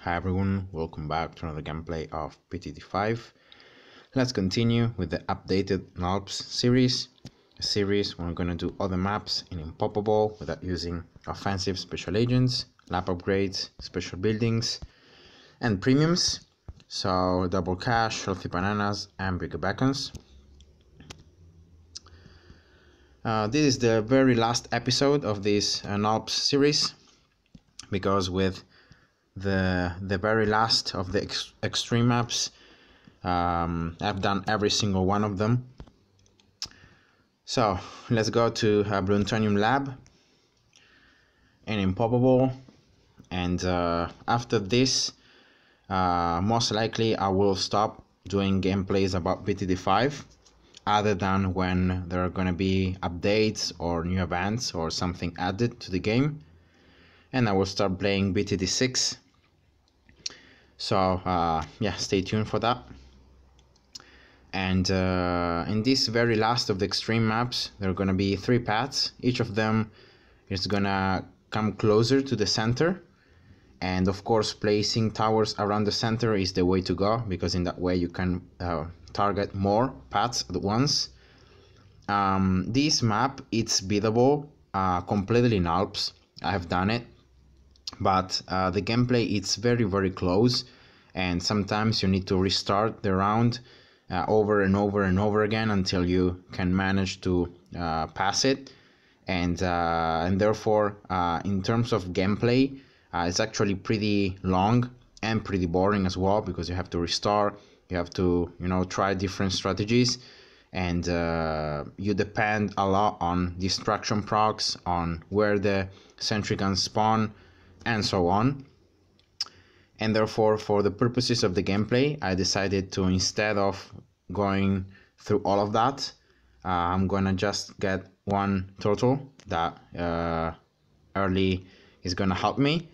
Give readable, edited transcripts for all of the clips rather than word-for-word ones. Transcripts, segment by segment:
Hi everyone, welcome back to another gameplay of BTD5. Let's continue with the updated Nalps series, a series where we're going to do other maps in Impoppable without using offensive special agents, lap upgrades, special buildings, and premiums. So double cash, healthy bananas, and bigger beacons. This is the very last episode of this Nalps series, because with the very last of the extreme maps, I've done every single one of them. So let's go to Bloontonium lab and Impoppable, and after this most likely I will stop doing gameplays about BTD5, other than when there are going to be updates or new events or something added to the game, and I will start playing BTD6. So yeah, stay tuned for that. And in this very last of the extreme maps, there are going to be 3 paths. Each of them is going to come closer to the center, and of course placing towers around the center is the way to go, because in that way you can target more paths at once. This map, it's beatable completely in Nalps. I have done it, but the gameplay, it's very close, and sometimes you need to restart the round over and over again until you can manage to pass it, and therefore in terms of gameplay, it's actually pretty long and pretty boring as well, because you have to restart, you have to try different strategies, and you depend a lot on distraction procs, on where the sentry can spawn, and so on. And therefore, for the purposes of the gameplay, I decided to, instead of going through all of that, I'm gonna just get one turtle that early is gonna help me.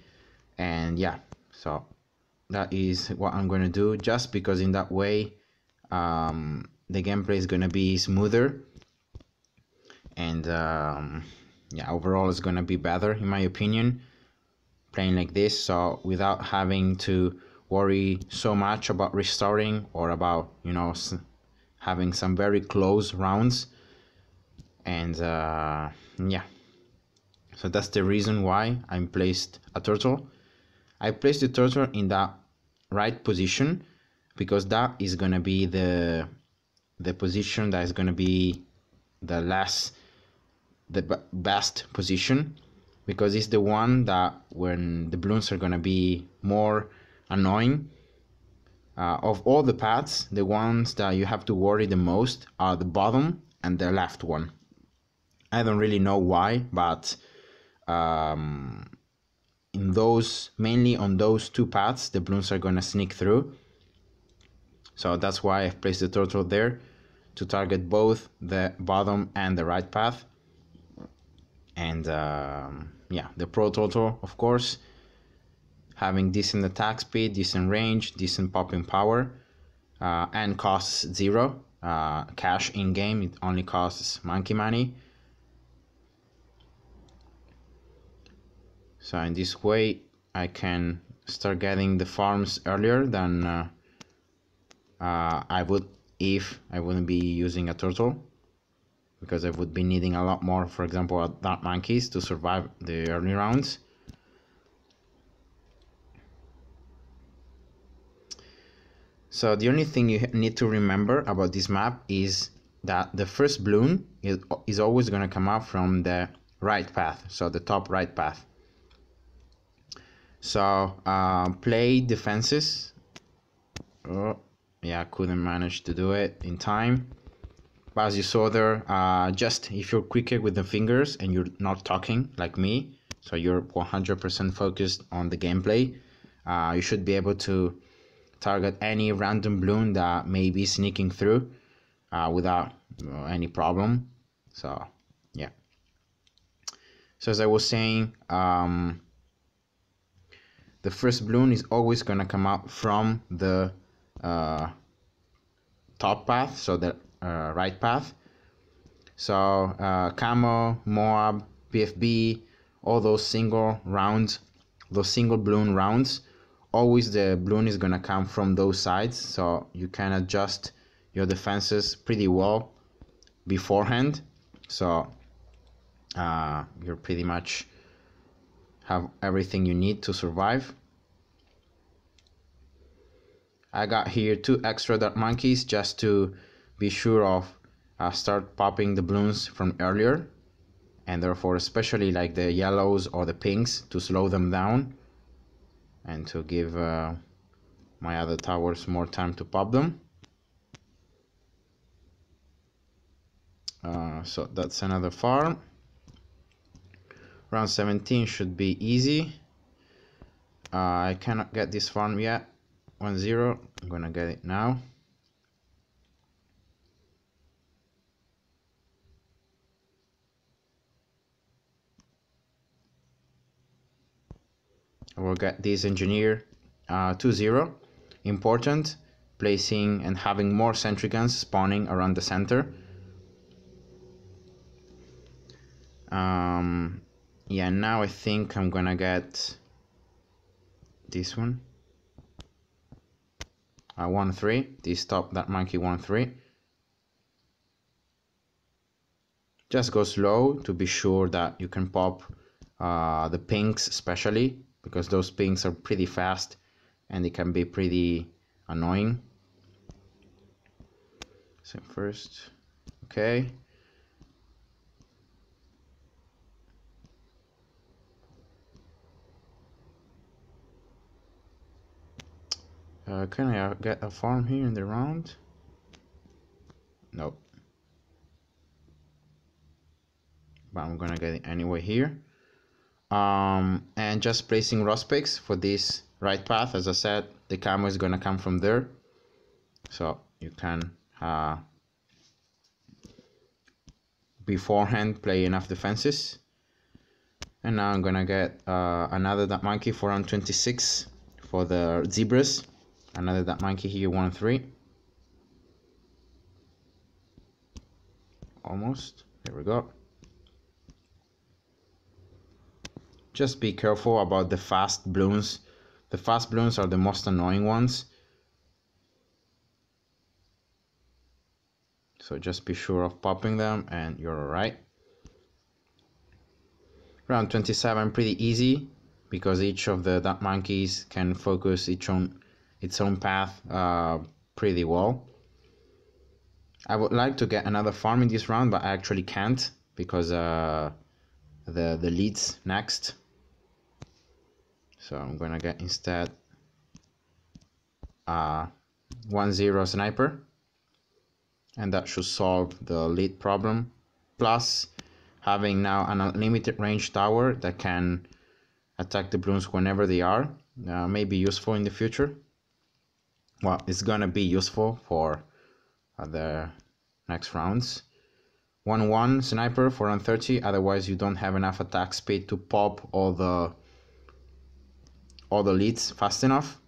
And yeah, so that is what I'm gonna do, just because in that way the gameplay is gonna be smoother, and yeah, overall it's gonna be better in my opinion, playing like this, so without having to worry so much about restarting or about having some very close rounds. And yeah, so that's the reason why I placed a turtle. I placed the turtle in that right position, because that is gonna be the position that is gonna be the best position, because it's the one that when the balloons are gonna be more annoying. Of all the paths, the ones that you have to worry the most are the bottom and the left one. I don't really know why, but in those, mainly on those 2 paths, the balloons are gonna sneak through. So that's why I've placed the turtle there, to target both the bottom and the right path. And yeah, the pro turtle, of course, having decent attack speed, decent range, decent popping power, and costs 0 cash in game. It only costs monkey money. So in this way I can start getting the farms earlier than I would if I wouldn't be using a turtle, because I would be needing a lot more, for example, dark monkeys to survive the early rounds. So the only thing you need to remember about this map is that the first balloon is always going to come out from the right path, so the top right path. So play defenses. Oh yeah, I couldn't manage to do it in time. But as you saw there, just if you're quicker with the fingers and you're not talking like me, so you're 100% focused on the gameplay, you should be able to target any random balloon that may be sneaking through without any problem. So yeah, so as I was saying, the first balloon is always going to come out from the top path, so the right path. So Camo, Moab, PFB, all those single rounds, those single balloon rounds, always the balloon is gonna come from those sides, so you can adjust your defenses pretty well beforehand, so you're pretty much have everything you need to survive. I got here 2 extra dark monkeys just to be sure of start popping the balloons from earlier, and therefore especially like the yellows or the pinks to slow them down and to give my other towers more time to pop them. So that's another farm. Round 17 should be easy. I cannot get this farm yet. 1-0. I'm gonna get it now. I will get this engineer 2-0. Important, placing and having more sentry guns spawning around the center. Yeah, now I think I'm gonna get this one. 1-3. This top that monkey 1-3. Just go slow to be sure that you can pop the pinks, especially because those pinks are pretty fast and they can be pretty annoying. So first, okay. Can I get a farm here in the round? Nope. But I'm gonna get it anyway here. And just placing rust picks for this right path. As I said, the camo is gonna come from there, so you can beforehand play enough defenses. And now I'm gonna get another that monkey for round 26 for the zebras. Another that monkey here 1-3. Almost. There we go. Just be careful about the fast balloons. The fast balloons are the most annoying ones. So just be sure of popping them and you're alright. Round 27 pretty easy because each of the duck monkeys can focus its own path pretty well. I would like to get another farm in this round, but I actually can't because the leads next. So I'm gonna get instead 1-0 sniper, and that should solve the lead problem. Plus having now an unlimited range tower that can attack the balloons whenever they are may be useful in the future. Well, it's gonna be useful for the next rounds. 1-1 sniper for round 30, otherwise you don't have enough attack speed to pop all the leads fast enough.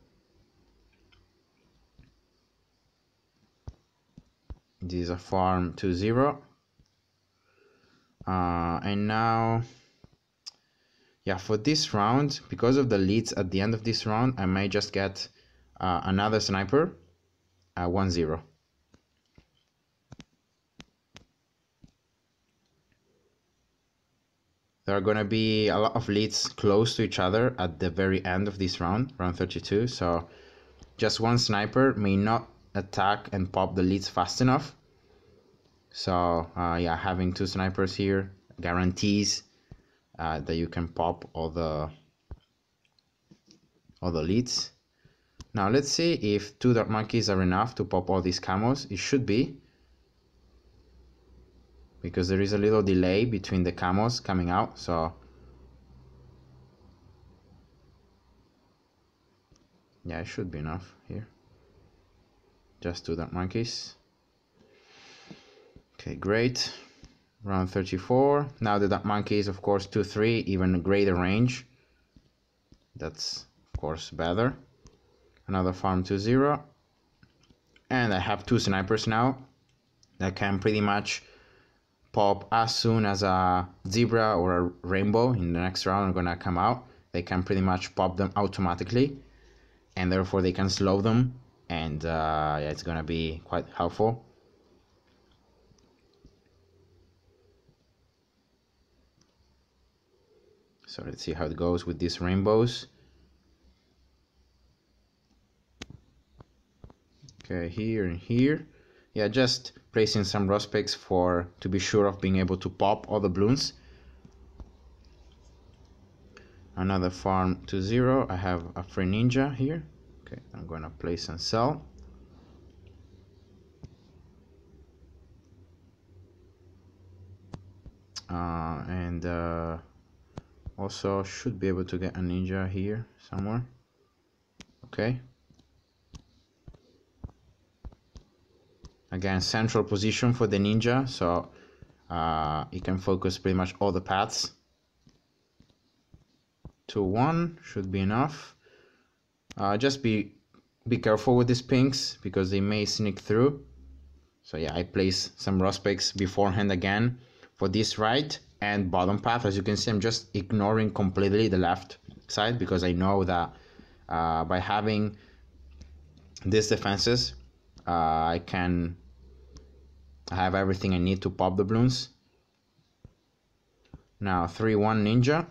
This is a farm 2-0. And now, yeah, for this round, because of the leads at the end of this round, I may just get another sniper 1-0. There are going to be a lot of leads close to each other at the very end of this round, round 32. So just one sniper may not attack and pop the leads fast enough. So yeah, having two snipers here guarantees that you can pop all the leads. Now let's see if two dark monkeys are enough to pop all these camos. It should be, because there is a little delay between the camos coming out. So yeah, it should be enough here. Just two dark monkeys. Okay, great. Round 34. Now the dark monkeys, of course, 2-3, even greater range. That's of course better. Another farm 2-0. And I have two snipers now that can pretty much pop as soon as a zebra or a rainbow in the next round are gonna come out. They can pretty much pop them automatically. and therefore they can slow them, and yeah, it's gonna be quite helpful. So let's see how it goes with these rainbows. Okay, here and here. Yeah, just placing some prospects to be sure of being able to pop all the balloons. Another farm to 0. I have a free ninja here. Okay, I'm gonna place and sell. And also should be able to get a ninja here somewhere. Okay. Again, central position for the ninja, so you can focus pretty much all the paths. 2-1 should be enough. Just be careful with these pinks because they may sneak through. So yeah, I place some prospects beforehand again for this right and bottom path. As you can see, I'm just ignoring completely the left side because I know that by having these defenses, I can have everything I need to pop the balloons. Now 3-1 ninja.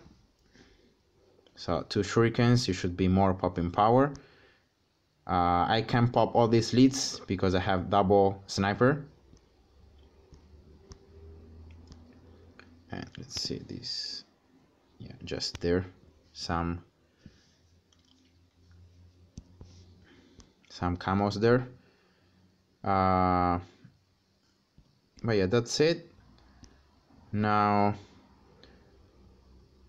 So 2 shurikens, you should be more popping power. I can pop all these leads because I have double sniper. And let's see this. Yeah, just there. Some camos there. But yeah, that's it. Now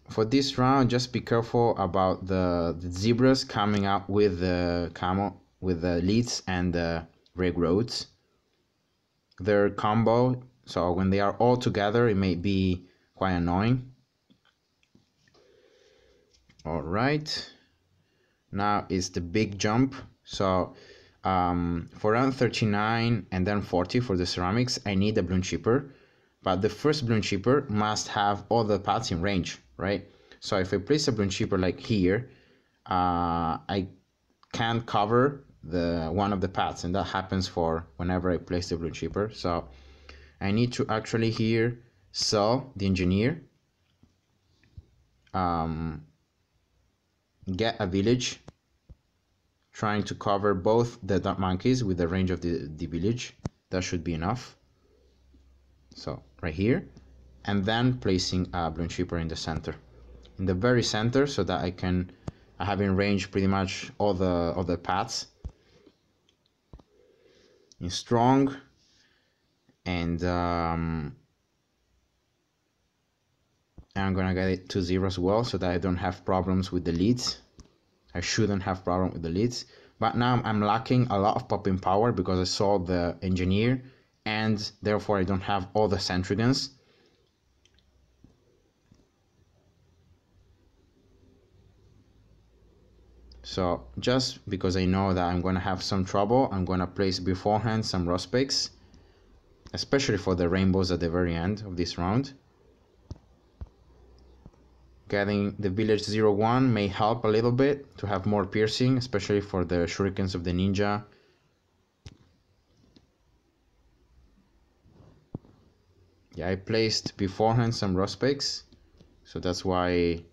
for this round, just be careful about the zebras coming out with the camo, with the leads and the rig roads. Their combo, so when they are all together, it may be quite annoying. All right, now is the big jump. So for round 39 and then 40 for the ceramics, I need a balloon chipper, but the first balloon chipper must have all the paths in range, right? So if I place a balloon chipper like here, I can't cover one of the paths, and that happens for whenever I place the balloon chipper. So I need to actually here sell the engineer, get a village, trying to cover both the dark monkeys with the range of the village. That should be enough. So right here, and then placing a balloon chipper in the center, in the very center, so that I have in range pretty much all the paths in strong. And I'm gonna get it to 0 as well, so that I don't have problems with the leads. I shouldn't have problem with the leads, but now I'm lacking a lot of popping power because I saw the engineer, and therefore I don't have all the sentry guns. So just because I know that I'm gonna have some trouble, I'm gonna place beforehand some prospects, especially for the rainbows at the very end of this round. Getting the village 0-1 may help a little bit to have more piercing, especially for the shurikens of the ninja. Yeah, I placed beforehand some prospects, so that's why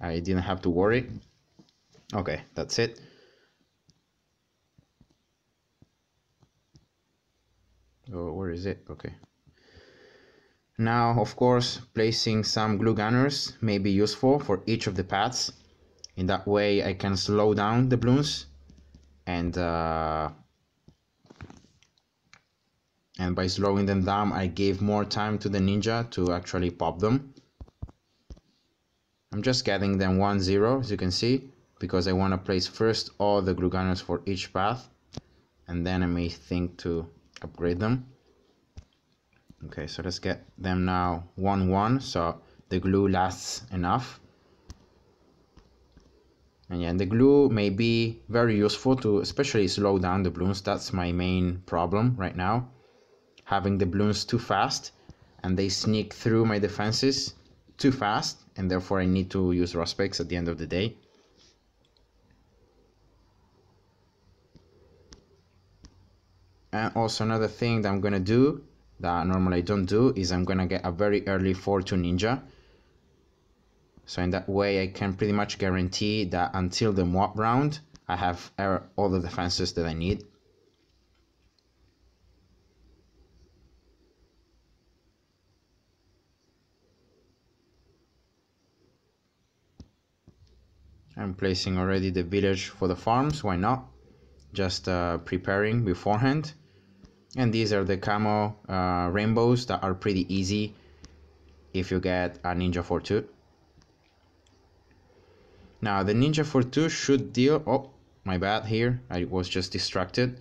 I didn't have to worry. Okay, that's it. Oh, where is it? Okay. Now, of course, placing some glue gunners may be useful for each of the paths. In that way, I can slow down the balloons, and by slowing them down, I gave more time to the ninja to actually pop them. I'm just getting them 1-0, as you can see, because I want to place first all the glue gunners for each path, and then I may think to upgrade them. Okay, so let's get them now 1-1, so the glue lasts enough. And yeah, the glue may be very useful to especially slow down the balloons. That's my main problem right now. Having the balloons too fast, and they sneak through my defenses too fast, and therefore I need to use prospects at the end of the day. And also another thing that I'm gonna do that normally I don't do is I'm gonna get a very early 4-2 ninja. So in that way I can pretty much guarantee that until the mob round I have all the defenses that I need. I'm placing already the village for the farms, why not? Just preparing beforehand. And these are the camo rainbows that are pretty easy if you get a ninja 4-2. Now the ninja 4-2 should deal, oh my bad here, I was just distracted.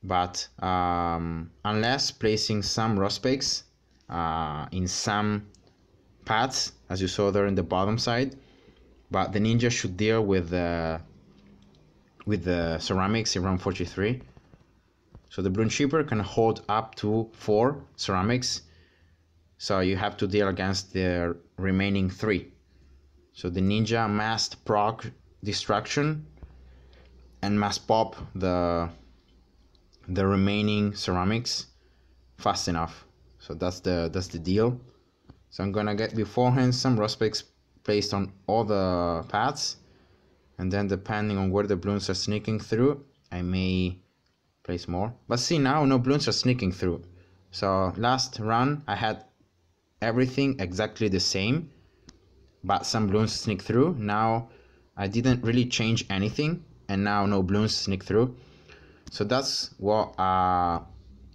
But unless placing some Rospects in some paths, as you saw there in the bottom side, but the ninja should deal with the ceramics around 43. So the Bloon Shipper can hold up to 4 ceramics, so you have to deal against the remaining 3. So the ninja must proc destruction and must pop the remaining ceramics fast enough. So that's the deal. So I'm gonna get beforehand some Rospects placed on all the paths, and then depending on where the balloons are sneaking through, I may place more. But see, now no balloons are sneaking through. So last run I had everything exactly the same, but some balloons sneak through. Now I didn't really change anything, and now no balloons sneak through. So that's what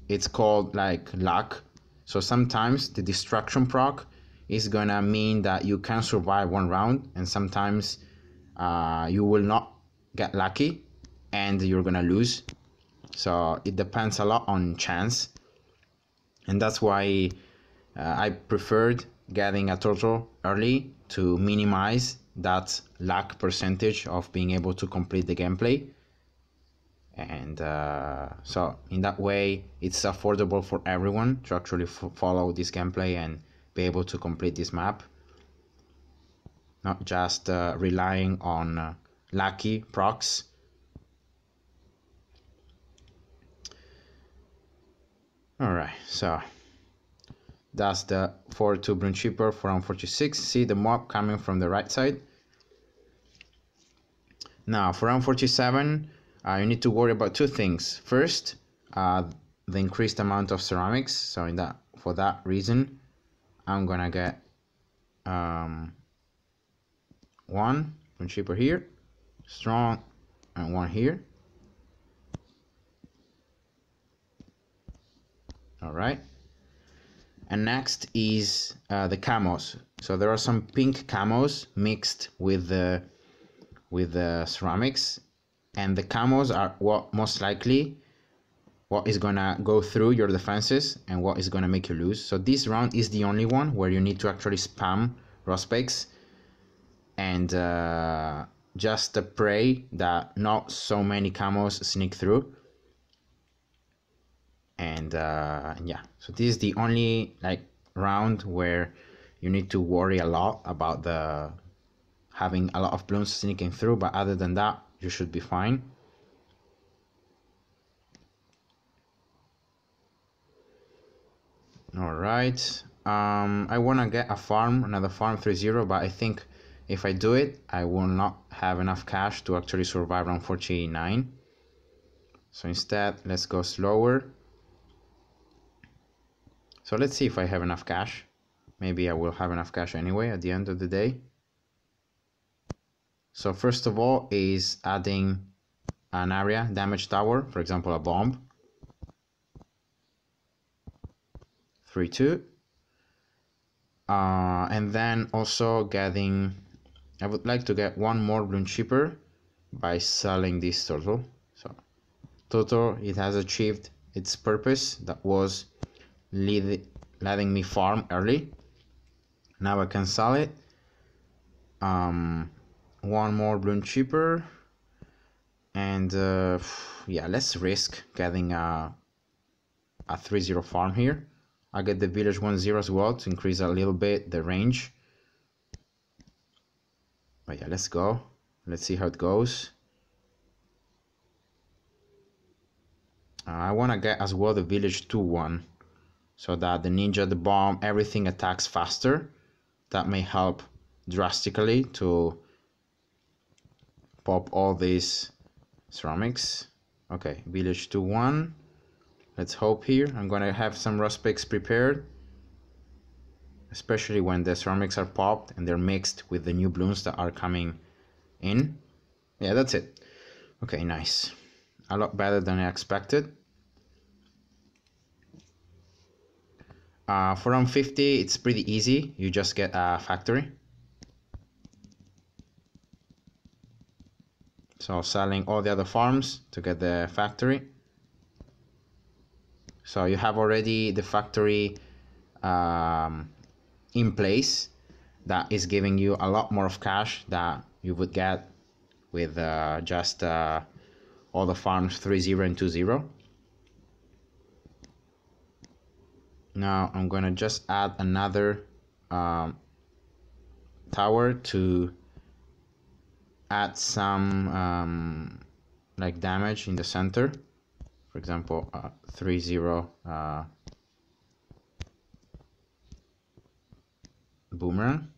it's called, like, luck. So sometimes the destruction proc is gonna mean that you can survive one round, and sometimes you will not get lucky and you're gonna lose. So it depends a lot on chance, and that's why I preferred getting a turtle early to minimize that luck percentage of being able to complete the gameplay. And so in that way it's affordable for everyone to actually follow this gameplay and be able to complete this map, not just relying on lucky procs. Alright, so that's the 4-2 Bloon Shipper for round 46. See the mob coming from the right side. Now for round 47 you need to worry about 2 things. First, the increased amount of ceramics. So for that reason I'm gonna get 1 Bloon Shipper here, strong, and 1 here. Alright, and next is the camos. So there are some pink camos mixed with the ceramics, and the camos are what most likely what is gonna go through your defenses and what is gonna make you lose. So this round is the only one where you need to actually spam Rospects and just pray that not so many camos sneak through. And yeah, so this is the only round where you need to worry a lot about having a lot of balloons sneaking through, but other than that you should be fine. All right, I want to get another farm 3-0, but I think if I do it I will not have enough cash to actually survive round 49. So instead let's go slower. So let's see if I have enough cash. Maybe I will have enough cash anyway at the end of the day. So first of all is adding an area damage tower, for example a bomb. 3-2. And then also I would like to get 1 more Bloon Shipper by selling this turtle. So turtle, it has achieved its purpose, that was letting me farm early. Now I can sell it. 1 more Bloon Shipper, and yeah, let's risk getting a 3-0 farm here. I'll get the village 1-0 as well to increase a little bit the range. But yeah, let's go. Let's see how it goes. I want to get as well the village 2-1 so that the ninja, the bomb, everything attacks faster. That may help drastically to pop all these ceramics. Okay, village 2-1. Let's hope here. I'm gonna have some rust picks prepared, especially when the ceramics are popped and they're mixed with the new balloons that are coming in. Yeah, that's it. Okay, nice. A lot better than I expected. For round 50, it's pretty easy. You just get a factory. So selling all the other farms to get the factory. So you have already the factory in place that is giving you a lot more of cash that you would get with just all the farms 3-0 and 2-0. Now I'm gonna just add another tower to add some like damage in the center. For example, 3-0 boomerang.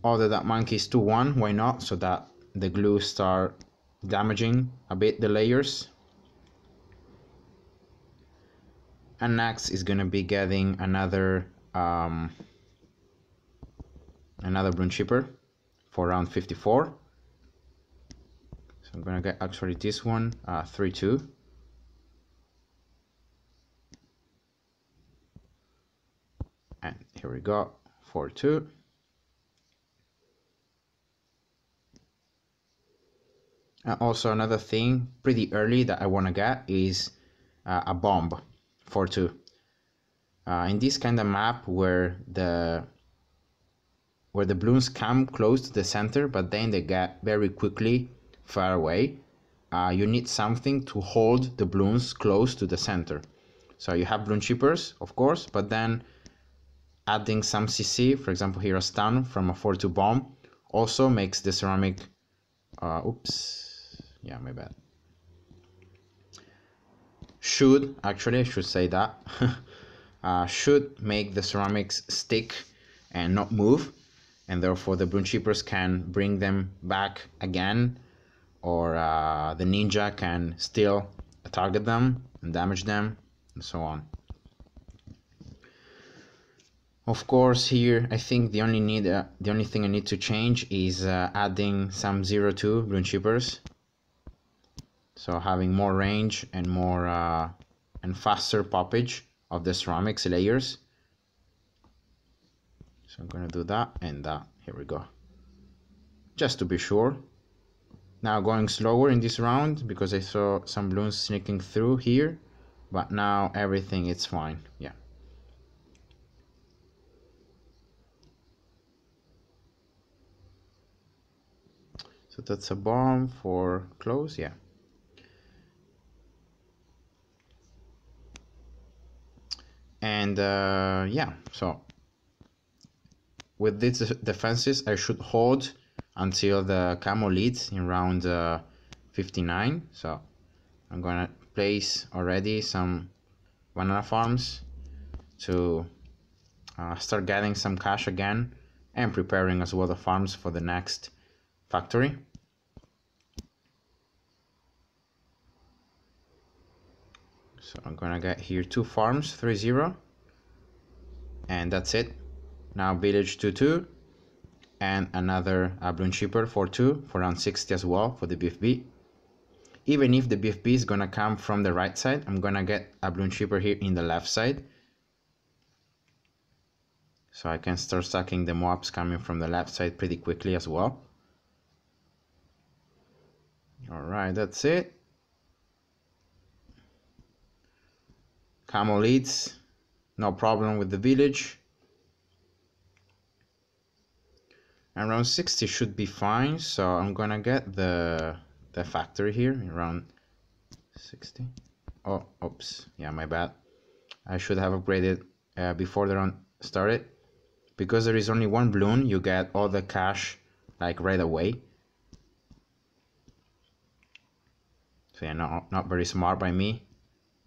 Order that monkey is 2-1, why not? So that the glue start damaging a bit the layers. And next is gonna be getting another balloon shipper for round 54. So I'm gonna get actually this one 3-2. And here we go, 4-2. And also another thing pretty early that I wanna get is a bomb, 4-2. In this kind of map where the balloons come close to the center, but then they get very quickly far away, you need something to hold the balloons close to the center. So you have balloon shippers, of course, but then adding some CC, for example here a stun from a 4-2 bomb, also makes the ceramic, oops, yeah, my bad. Actually I should say that, should make the ceramics stick and not move, and therefore the balloon shippers can bring them back again, or the ninja can still target them and damage them, and so on. Of course, here I think the only thing I need to change is adding some 0-2 balloon shippers, so having more range and more and faster poppage of the ceramics layers. So I'm gonna do that and that. Here we go, just to be sure. Now going slower in this round because I saw some balloons sneaking through here, but now everything is fine. Yeah. So that's a bomb for close, yeah. And yeah, so with these defenses I should hold until the camo leads in round 59. So I'm gonna place already some banana farms to start getting some cash again, and preparing as well the farms for the next factory. So I'm gonna get here 2 farms, 3-0, and that's it. Now village 2-2, and another balloon shipper 4-2 for round 60 as well for the BFB. Even if the BFB is gonna come from the right side, I'm gonna get a balloon shipper here in the left side, so I can start stacking the mobs coming from the left side pretty quickly as well. Alright, that's it. Camo leads, no problem with the village. And round 60 should be fine, so I'm gonna get the factory here in round 60. Oh, oops, yeah, my bad. I should have upgraded before the round started. Because there is only one balloon, you get all the cash like right away. So yeah, not very smart by me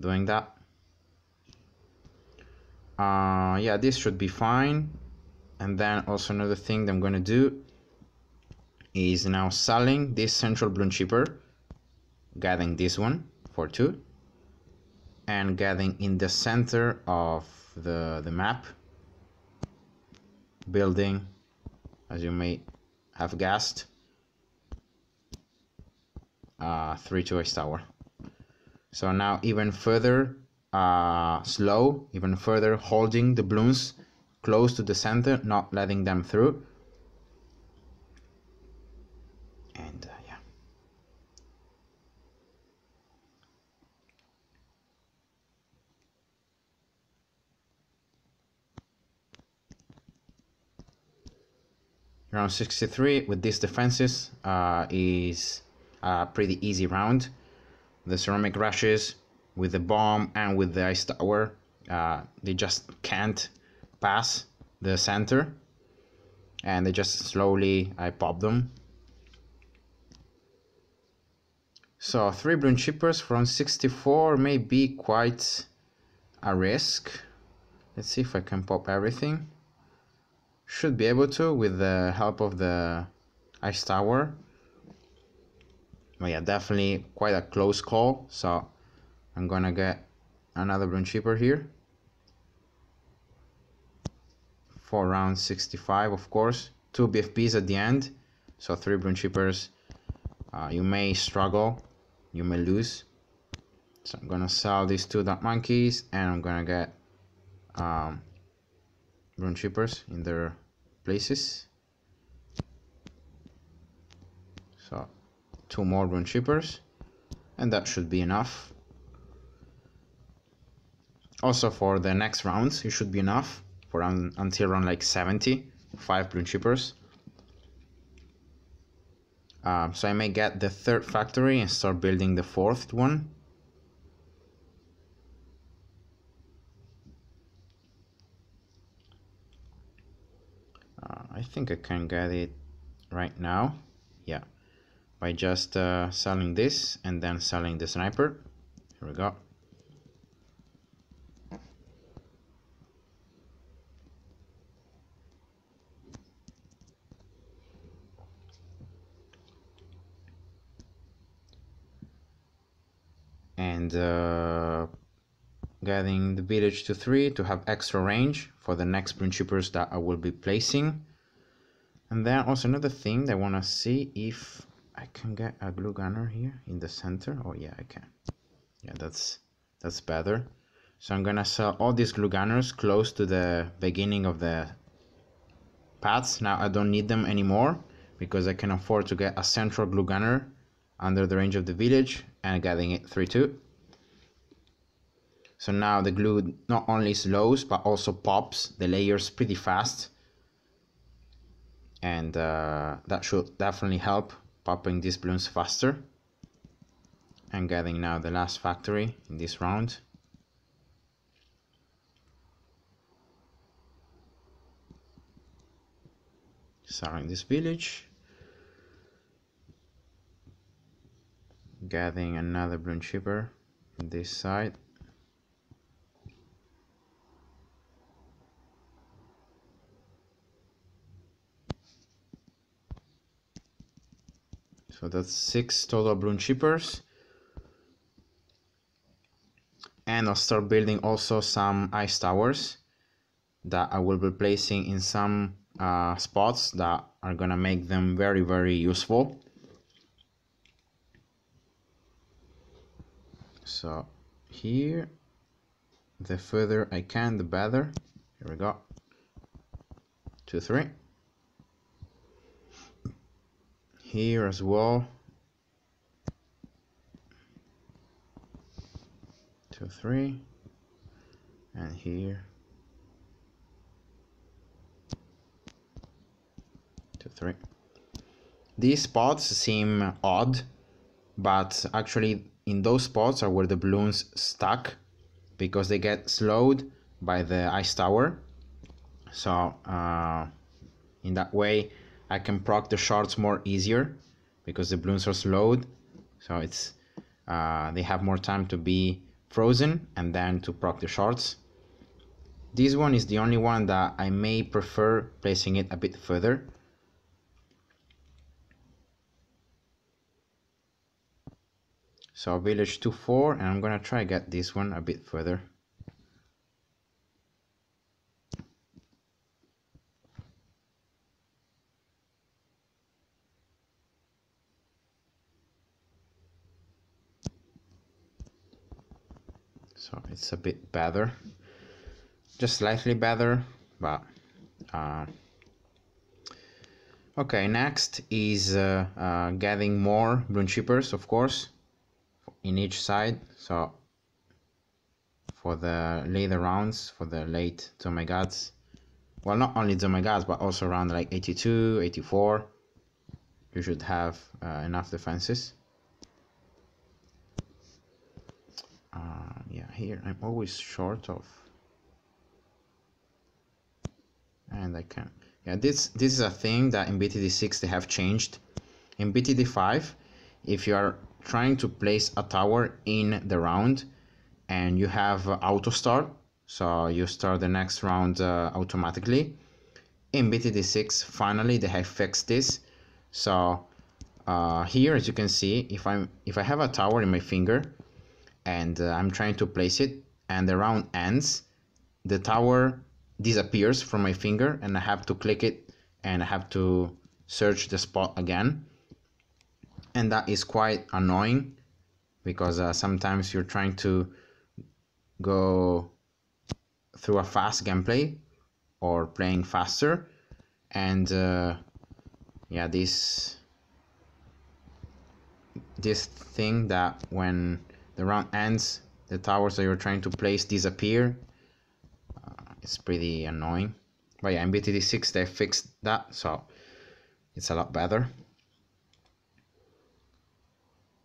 doing that. Yeah, this should be fine. And then also another thing that I'm going to do is now selling this central bloom chipper, getting this one for 2, and getting in the center of the map, building, as you may have guessed, 3 ice tower. So now even further slow, even further holding the blooms close to the center, not letting them through. And yeah. Round 63 with these defenses is a pretty easy round. The ceramic rushes with the bomb and with the ice tower, they just can't pass the center, and they just slowly pop them. So 3 bloom chippers from 64 may be quite a risk. Let's see if I can pop everything. Should be able to with the help of the ice tower. But yeah, definitely quite a close call. So I'm gonna get another bloom chipper here. For round 65, of course. 2 BFBs at the end. So 3 bloom chippers. You may struggle. You may lose. So I'm gonna sell these 2 dark monkeys, and I'm gonna get bloom chippers in their places. So 2 more bloom chippers, and that should be enough. Also for the next rounds, it should be enough for until around like 70, 5 bloom chippers. So I may get the 3rd factory and start building the 4th one. I think I can get it right now. Yeah, by just selling this and then selling the sniper. Here we go. And getting the village to 3 to have extra range for the next bloom chippers that I will be placing. And then also another thing that I want to see if I can get a glue gunner here in the center. Oh yeah, I can. Yeah, that's better. So I'm gonna sell all these glue gunners close to the beginning of the paths. Now I don't need them anymore because I can afford to get a central glue gunner under the range of the village and getting it 3-2. So now the glue not only slows but also pops the layers pretty fast, and that should definitely help popping these balloons faster. And getting now the last factory in this round. Selling this village. Getting another bloom chipper on this side. So that's 6 total bloom chippers. And I'll start building also some ice towers that I will be placing in some spots that are gonna make them very, very useful. So here, the further I can, the better. Here we go. 2, 3. Here as well. 2, 3. And here. 2, 3. These spots seem odd, but actually in those spots are where the balloons stuck because they get slowed by the ice tower. So in that way I can proc the shards more easier because the balloons are slowed. So it's they have more time to be frozen and then to proc the shards. This one is the only one that I may prefer placing it a bit further. So village 2-4, and I'm gonna try get this one a bit further. So it's a bit better, just slightly better, but okay. Next is getting more bloon chippers, of course, in each side. So for the later rounds, for the late Zomegads, well, not only Zomegads but also around like 82, 84, you should have enough defenses. Yeah, here I'm always short of, and I can, yeah, this is a thing that in BTD6 they have changed. In BTD5, if you are trying to place a tower in the round and you have auto start, so you start the next round automatically, in BTD6 finally they have fixed this. So here, as you can see, if I have a tower in my finger and I'm trying to place it and the round ends, the tower disappears from my finger and I have to click it and I have to search the spot again, and that is quite annoying because sometimes you're trying to go through a fast gameplay or playing faster, and yeah, this thing that when the round ends, the towers that you're trying to place disappear. It's pretty annoying. But yeah, in BTD6 they fixed that, so it's a lot better.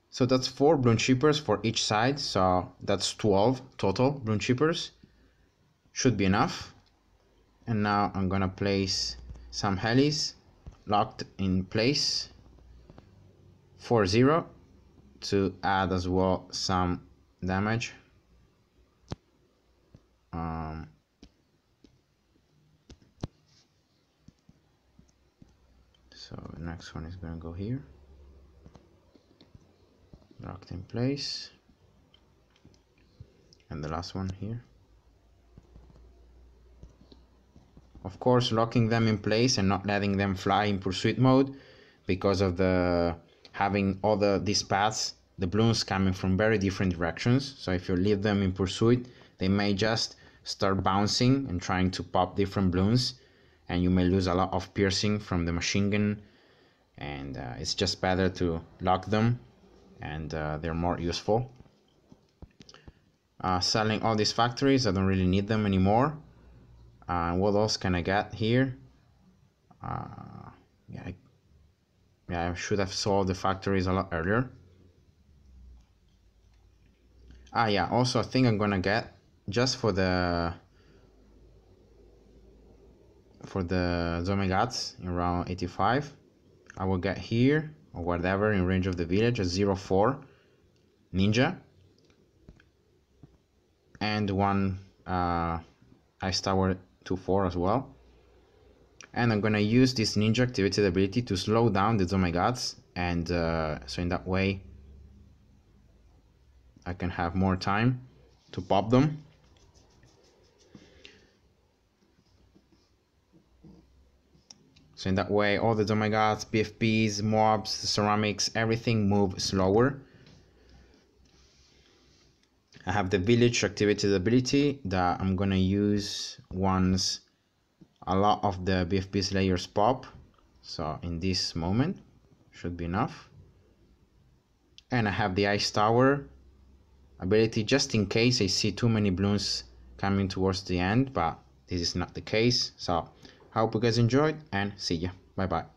So that's 4 bloon chippers for each side, so that's 12 total bloon chippers. Should be enough. And now I'm gonna place some helis locked in place 4-0 to add as well some damage. So the next one is gonna go here, locked in place, and the last one here. Of course, locking them in place and not letting them fly in pursuit mode because of the having all these paths, the bloons coming from very different directions. So if you leave them in pursuit, they may just start bouncing and trying to pop different bloons, and you may lose a lot of piercing from the machine gun, and it's just better to lock them, and they're more useful. Selling all these factories, I don't really need them anymore. What else can I get here? Yeah, I should have sold the factories a lot earlier. Yeah, also I think I'm gonna get, just for the Zomegats in round 85, I will get here or whatever in range of the village a 0-4 ninja and one ice tower 2-4 as well. And I'm gonna use this ninja activated ability to slow down the Zomegats, and so in that way I can have more time to pop them. So in that way all the Zomegats, BFBs, mobs, ceramics, everything move slower. I have the village activated ability that I'm gonna use once a lot of the BFB slayers pop. So in this moment should be enough. And I have the ice tower ability just in case I see too many bloons coming towards the end, but this is not the case. So I hope you guys enjoyed, and see ya. Bye bye.